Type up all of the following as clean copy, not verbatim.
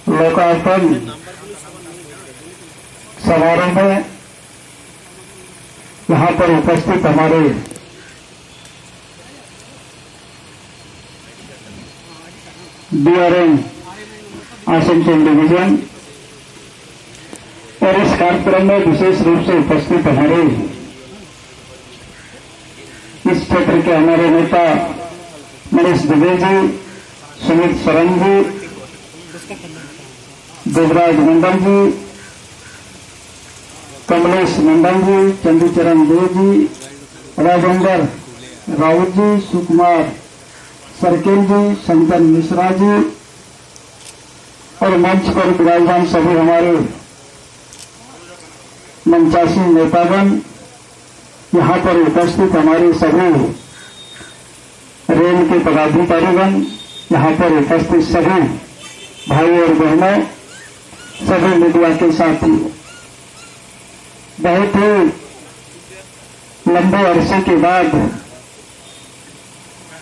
लोकार्पण समारोह में यहाँ पर उपस्थित हमारे डीआरएम आसनसोल डिवीजन और इस कार्यक्रम में विशेष रूप से उपस्थित हमारे इस क्षेत्र के हमारे नेता मनीष दुबे जी, सुमित सरन जी, देवराज मंडल जी, कमलेश मंडल जी, चंदीचरण देव जी, राजेंद्र राउत जी, सुकुमार सरकेल जी, शंकर मिश्रा जी और मंच पर विराजमान सभी हमारे मंचासी नेतागण, यहाँ पर उपस्थित हमारे सभी रेल के पदाधिकारीगण, यहाँ पर उपस्थित सभी भाई और बहनों, सभी मीडिया के साथी, बहुत ही लंबे अरसे के बाद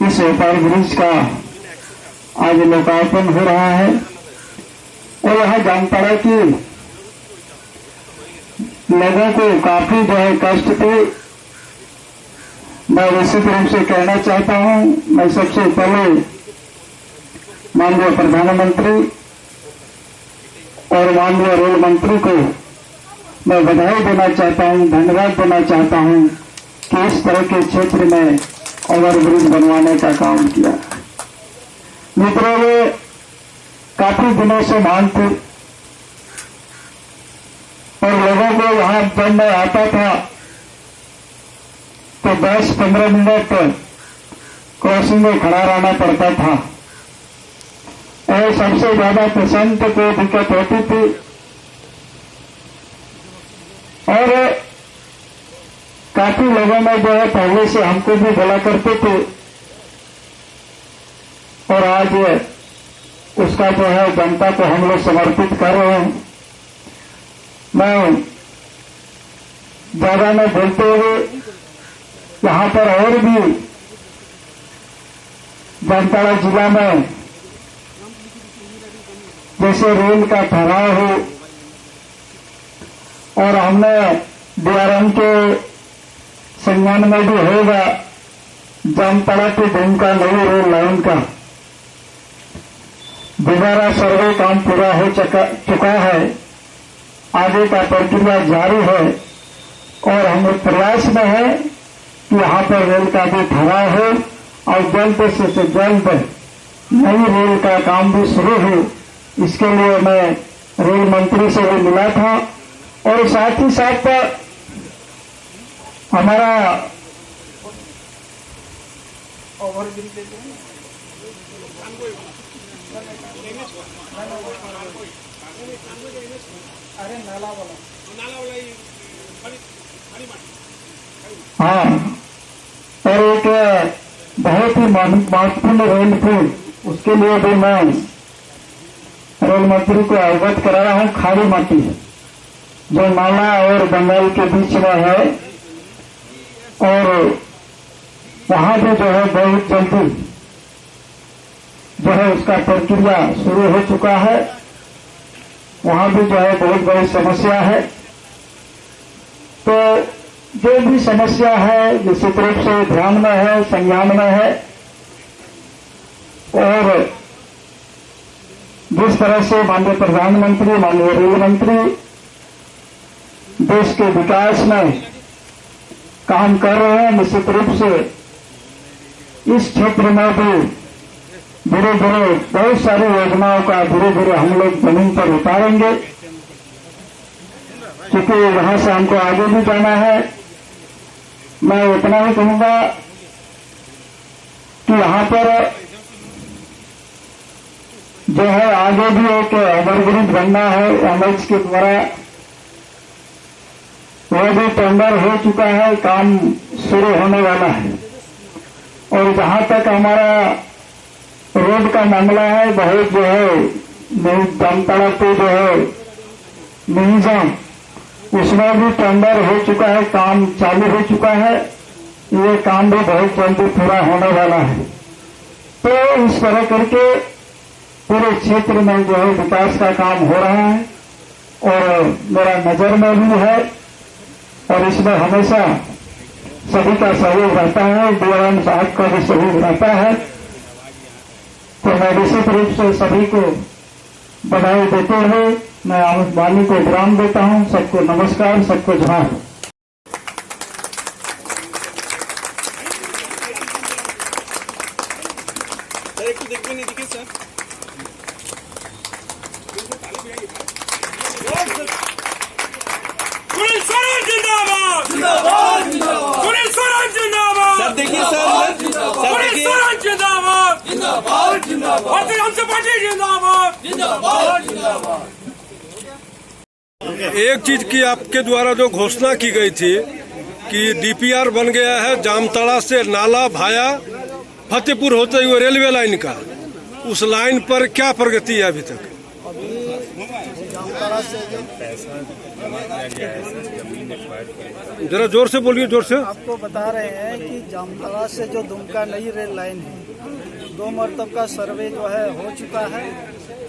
इस व्यापार ब्रिज का आज लोकार्पण हो रहा है और यह जामताड़ा की लोगों को काफी जो है कष्ट थे। मैं निश्चित रूप से कहना चाहता हूं, मैं सबसे पहले माननीय प्रधानमंत्री और माननीय रेल मंत्री को मैं बधाई देना चाहता हूं, धन्यवाद देना चाहता हूं कि इस तरह के क्षेत्र में ओवरब्रिज बनवाने का काम किया। मित्रों, वे काफी दिनों से मांग थी और लोगों को यहां जब मैं आता था तो 10-15 मिनट क्रॉसिंग में खड़ा रहना पड़ता था और सबसे ज्यादा पेशेंट को दिक्कत होती थी और काफी लोगों में जो है पहले से हमको भी बोला करते थे और आज उसका जो है जनता को हम लोग समर्पित कर रहे हैं। मैं ज्यादा न बोलते हुए यहाँ पर और भी जामताड़ा जिला में जैसे रेल का ठहराव हो और हमने डीआरएम के संज्ञान में भी होगा जामताड़ा के दुमका नई रेल लाइन का दोबारा सर्वे काम पूरा हो चुका है, आगे का प्रक्रिया जारी है और हम प्रयास में है कि यहाँ पर रेल का भी ठहराव हो और जल्द से जल्द नई रेल का काम भी शुरू हो। इसके लिए मैं रेल मंत्री से भी मिला था और साथ ही साथ हमारा हाँ, और एक बहुत ही महत्वपूर्ण रेल पुल, उसके लिए भी मैं रेल मंत्री को अवगत करा रहा हूं। खाड़ी माटी जो नाला और बंगाल के बीच में है और वहां भी जो है बहुत जल्दी जो है उसका प्रक्रिया शुरू हो चुका है। वहां भी जो है बहुत बड़ी समस्या है, तो जो भी समस्या है निश्चित रूप से ध्यान में है, संज्ञान में है और जिस तरह से माननीय प्रधानमंत्री, माननीय रेल मंत्री देश के विकास में काम कर रहे हैं, निश्चित रूप से इस क्षेत्र में भी धीरे धीरे बहुत सारी योजनाओं का धीरे धीरे हम लोग जमीन पर उतारेंगे, क्योंकि वहां से हमको आगे भी जाना है। मैं इतना ही कहूंगा कि यहाँ पर जो है आगे भी एक ओवरब्रिज बनना है एमएच के द्वारा, वह भी टेंडर हो चुका है, काम शुरू होने वाला है। और जहां तक हमारा रोड का मामला है, बहुत जो है जामताड़ा पे जो है मिहिजाम, उसमें भी टेंडर हो चुका है, काम चालू हो चुका है, ये काम भी बहुत जल्दी पूरा होने वाला है। तो इस तरह करके पूरे क्षेत्र में जो है विकास का काम हो रहा है और मेरा नजर में भी है और इसमें हमेशा सभी का सहयोग रहता है, डीआरएम साहब का भी सहयोग रहता है। तो मैं निश्चित रूप से सभी को बधाई देते हुए मैं आमद वाणी को विराम देता हूं। सबको नमस्कार, सबको जोहार। एक चीज की आपके द्वारा जो घोषणा की गई थी कि डीपीआर बन गया है जामताड़ा से नाला भाया फतेहपुर होते हुए रेलवे लाइन का, उस लाइन पर क्या प्रगति है अभी तक? जामताड़ा से जरा जोर से बोलिए, जोर से। आपको बता रहे हैं कि जामताड़ा से जो दुमका नई रेल लाइन है 2 मरतब का सर्वे जो है हो चुका है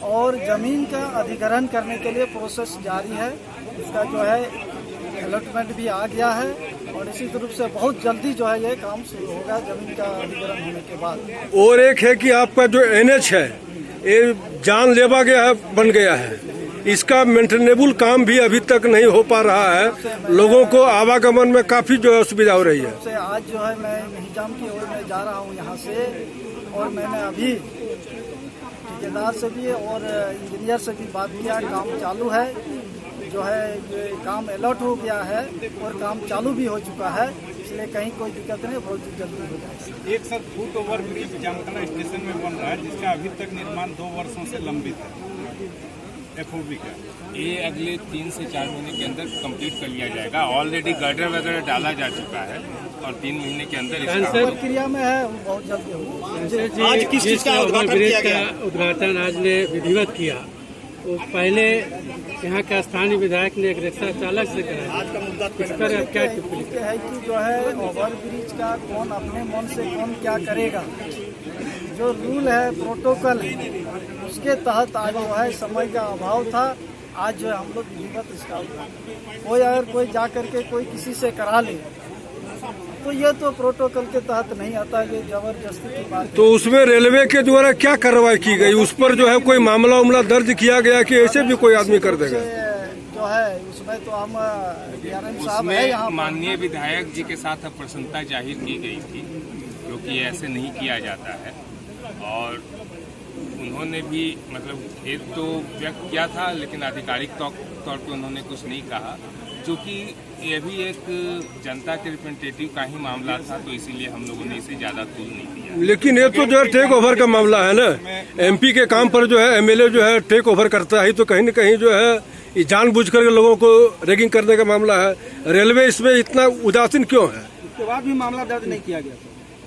और जमीन का अधिग्रहण करने के लिए प्रोसेस जारी है। इसका जो है अलॉटमेंट भी आ गया है और इसी रूप से बहुत जल्दी जो है ये काम शुरू होगा जमीन का अधिग्रहण होने के बाद। और एक है कि आपका जो एनएच है ये जानलेवा गया है, बन गया है, इसका मेंटेनेबल काम भी अभी तक नहीं हो पा रहा है, लोगों को आवागमन में काफी जो है असुविधा हो रही है। आज जो है मैं निजाम की ओर में जा रहा हूँ यहाँ से और मैंने अभी ठेकेदार से भी और इंजीनियर से भी बात किया, काम चालू है, जो है ये काम अलॉट हो गया है और काम चालू भी हो चुका है, इसलिए कहीं कोई दिक्कत नहीं, बहुत जल्दी हो जाएगा। एक sir foot over bridge Jamtara station में बन रहा है जिसका अभी तक निर्माण 2 वर्षों से लंबित है, एफओबी का। ये अगले 3 से 4 महीने के अंदर कंप्लीट कर लिया जाएगा। ऑलरेडी गर्डर वगैरह डाला जा चुका है और 3 महीने के अंदर इसका प्रक्रिया में है, वो बहुत जल्दी होगा। आज किस चीज का उद्घाटन आज ने विधिवत किया, वो पहले यहाँ का स्थानीय विधायक ने एक रिक्शा चालक से कराया। आज का मुद्दा इस पर अब क्या टिप्पणी है कि जो है ओवर ब्रिज का कौन अपने मन से कौन क्या करेगा, जो रूल है प्रोटोकॉल है उसके तहत आज जो है समय का अभाव था, आज जो है हम लोग विधिवत इसका कोई अगर कोई जा करके कोई किसी से करा ले तो ये तो प्रोटोकॉल के तहत नहीं आता, ये जबरदस्ती की बात। तो उसमें रेलवे के द्वारा क्या कार्रवाई की गई, उस पर जो है कोई मामला दर्ज किया गया कि ऐसे भी कोई आदमी कर देगा? जो है उसमें तो हम डीआरएम साहब है यहाँ, माननीय विधायक जी के साथ प्रसन्नता जाहिर की गई थी क्योंकि ऐसे नहीं किया जाता है और उन्होंने भी मतलब खेद तो व्यक्त किया था लेकिन आधिकारिक तौर पर उन्होंने कुछ नहीं कहा, क्योंकि ये भी एक जनता के रिप्रेजेंटेटिव का ही मामला था, तो इसीलिए हम लोगों ने इसे ज्यादा तूल नहीं दिया। लेकिन ये तो जो है टेक ओवर का मामला है ना, एमपी के काम पर जो है एमएलए जो है टेक ओवर करता है, तो कहीं न कहीं जो है ये जानबूझकर लोगों को रैगिंग करने का मामला है। रेलवे इसमें इतना उदासीन क्यों है? उसके बाद भी मामला दर्ज नहीं किया गया।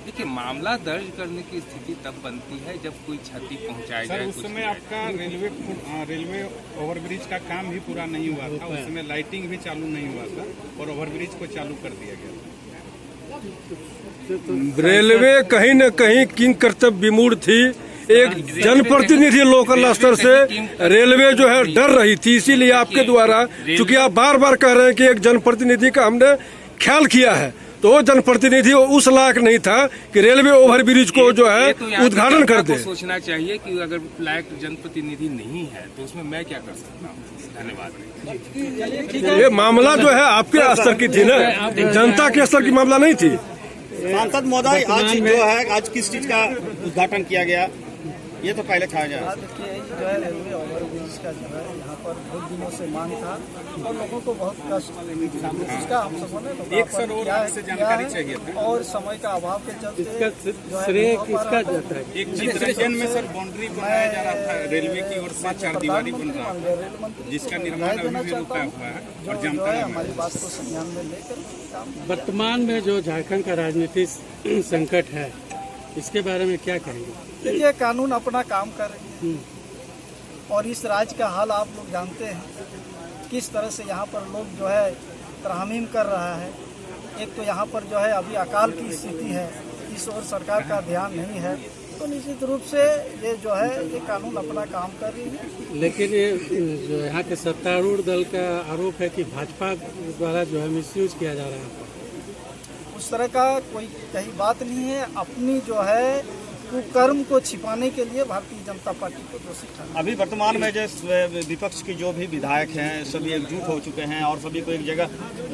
देखिए, मामला दर्ज करने की स्थिति तब बनती है जब कोई क्षति पहुंचाई जाए। उस समय आपका रेलवे ओवरब्रिज का काम भी पूरा नहीं हुआ था, उस समय लाइटिंग भी चालू नहीं हुआ था और ओवरब्रिज को चालू कर दिया गया था। रेलवे कहीं न कहीं किंग कर्तव्य विमूढ़ थी। एक जनप्रतिनिधि लोकल स्तर से रेलवे जो है डर रही थी, इसीलिए आपके द्वारा, चूंकि आप बार बार कह रहे हैं कि एक जनप्रतिनिधि का हमने ख्याल किया है, तो वो जनप्रतिनिधि उस लायक नहीं था कि रेलवे ओवरब्रिज को जो है उद्घाटन कर दे। सोचना चाहिए कि अगर लायक जनप्रतिनिधि नहीं है तो उसमें मैं क्या कर सकता हूँ। धन्यवाद। ये मामला जो है आपके स्तर की थी ना, जनता के स्तर की मामला नहीं थी। सांसद महोदय, आज जो है आज किस चीज का उद्घाटन किया गया, ये तो पहले था जाए। देखिए, जो है रेलवे ओवरब्रिज का जो है यहाँ पर बहुत दिनों से मांग था और लोगों को बहुत कष्ट इसका हम सबों ने एक सर और आपसे जानकारी चाहिए था और समय का अभाव के चलते श्रेय किसका जाता है? एक चित्रंजन में सर बाउंड्री बनाया जा रहा था, रेलवे की ओर से 4 दीवारी बन रहा था जिसका निर्माण अभी भी रुका हुआ है और जामताड़ा में हमारी बात को संज्ञान में लेकर वर्तमान में जो झारखंड का राजनीतिक संकट है, इसके बारे में क्या कहेंगे? देखिए, कानून अपना काम कर रही है और इस राज्य का हाल आप लोग जानते हैं किस तरह से यहाँ पर लोग जो है तरहमीम कर रहा है। एक तो यहाँ पर जो है अभी अकाल की स्थिति है, इस ओर सरकार का ध्यान नहीं है तो निश्चित रूप से ये जो है ये कानून अपना काम कर रही है। लेकिन ये जो यहाँ के सत्तारूढ़ दल का आरोप है कि भाजपा द्वारा जो है मिसयूज किया जा रहा है। उस तरह का कोई कहीं बात नहीं है। अपनी जो है कुकर्म को छिपाने के लिए भारतीय जनता पार्टी को दोषी ठहराया। अभी वर्तमान में जो विपक्ष के जो भी विधायक हैं सभी एकजुट हो चुके हैं और सभी को एक जगह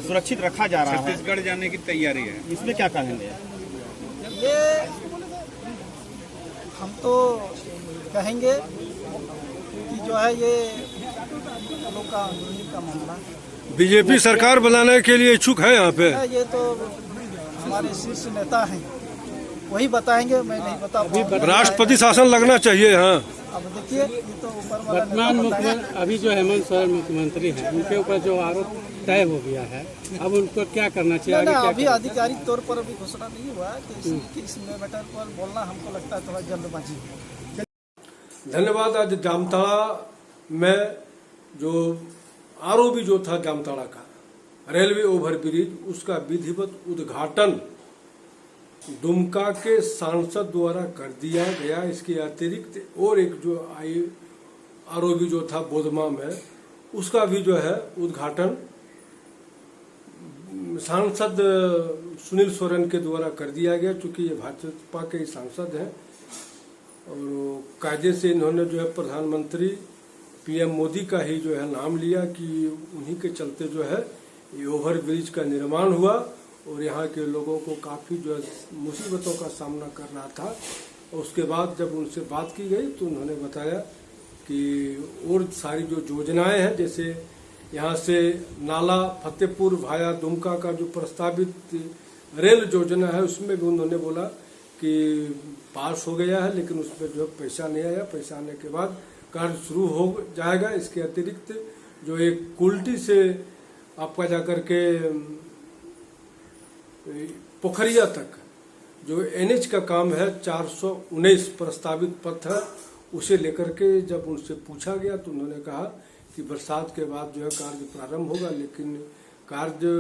सुरक्षित रखा जा रहा है। छत्तीसगढ़ जाने की तैयारी है, इसमें क्या कहेंगे? ये हम तो कहेंगे कि जो है ये लोग का आंदोलन का मामला है। बीजेपी सरकार बनाने के लिए इच्छुक है यहाँ पे। ये तो हमारे शीर्ष नेता हैं, वही बताएंगे, मैं नहीं बता पाऊंगा। राष्ट्रपति शासन लगना चाहिए। हाँ, अब देखिए ये तो ऊपर वाला वर्तमान नेता बताएगा। मुख्यमंत्री अभी जो हेमंत सोरेन मुख्यमंत्री हैं उनके ऊपर जो आरोप तय हो गया है, अब उनको क्या करना चाहिए? नहीं, आगे क्या अभी करना? आधिकारिक तौर पर अभी घोषणा नहीं हुआ है, तो इस मैटर पर बोलना हमको लगता है थोड़ा जल्दबाजी है। धन्यवाद। आज जामताड़ा में जो आरोपी जो था जामताड़ा का रेलवे ओवरब्रिज, उसका विधिवत उद्घाटन दुमका के सांसद द्वारा कर दिया गया। इसके अतिरिक्त और एक जो आरोपी जो था बोधमा में, उसका भी जो है उद्घाटन सांसद सुनील सोरेन के द्वारा कर दिया गया। चूंकि ये भाजपा के ही सांसद हैं और कायदे से इन्होंने जो है प्रधानमंत्री पीएम मोदी का ही जो है नाम लिया कि उन्हीं के चलते जो है ये ओवरब्रिज का निर्माण हुआ और यहाँ के लोगों को काफ़ी जो है मुसीबतों का सामना कर रहा था। और उसके बाद जब उनसे बात की गई तो उन्होंने बताया कि और सारी जो योजनाएं हैं, जैसे यहाँ से नाला फतेहपुर भाया दुमका का जो प्रस्तावित रेल योजना है, उसमें भी उन्होंने बोला कि पास हो गया है, लेकिन उसमें जो पैसा नहीं आया। पैसा आने के बाद कार्य शुरू हो जाएगा। इसके अतिरिक्त जो एक कुल्टी से आपका जाकर के पोखरिया तक जो एनएच का काम है 419 प्रस्तावित पथ है, उसे लेकर के जब उनसे पूछा गया तो उन्होंने कहा कि बरसात के बाद जो है कार्य प्रारंभ होगा। लेकिन कार्य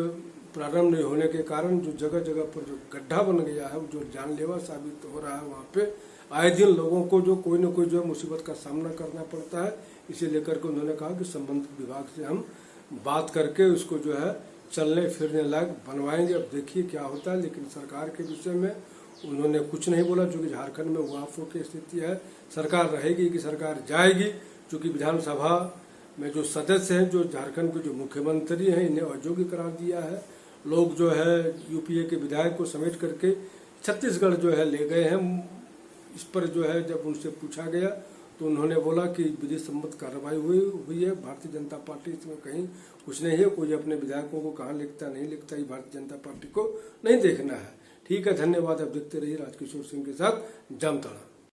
प्रारंभ नहीं होने के कारण जो जगह जगह पर जो गड्ढा बन गया है, जो जानलेवा साबित हो रहा है, वहाँ पे आए दिन लोगों को जो कोई न कोई जो है मुसीबत का सामना करना पड़ता है। इसे लेकर के उन्होंने कहा कि संबंधित विभाग से हम बात करके उसको जो है चलने फिरने लायक बनवाएंगे। अब देखिए क्या होता है। लेकिन सरकार के विषय में उन्होंने कुछ नहीं बोला, जो कि झारखंड में वाफों की स्थिति है। सरकार रहेगी कि सरकार जाएगी, चूंकि विधानसभा में जो सदस्य हैं, जो झारखंड के जो मुख्यमंत्री हैं, इन्हें अयोग्य करार दिया है। लोग जो है यूपीए के विधायक को समेट करके छत्तीसगढ़ जो है ले गए हैं। इस पर जो है जब उनसे पूछा गया तो उन्होंने बोला कि विधि सम्मत कार्रवाई हुई है। भारतीय जनता पार्टी इसमें कहीं कुछ नहीं है। कोई अपने विधायकों को कहाँ लिखता नहीं लिखता, ये भारतीय जनता पार्टी को नहीं देखना है। ठीक है, धन्यवाद। अब देखते रहिए राजकिशोर सिंह के साथ जामताड़ा।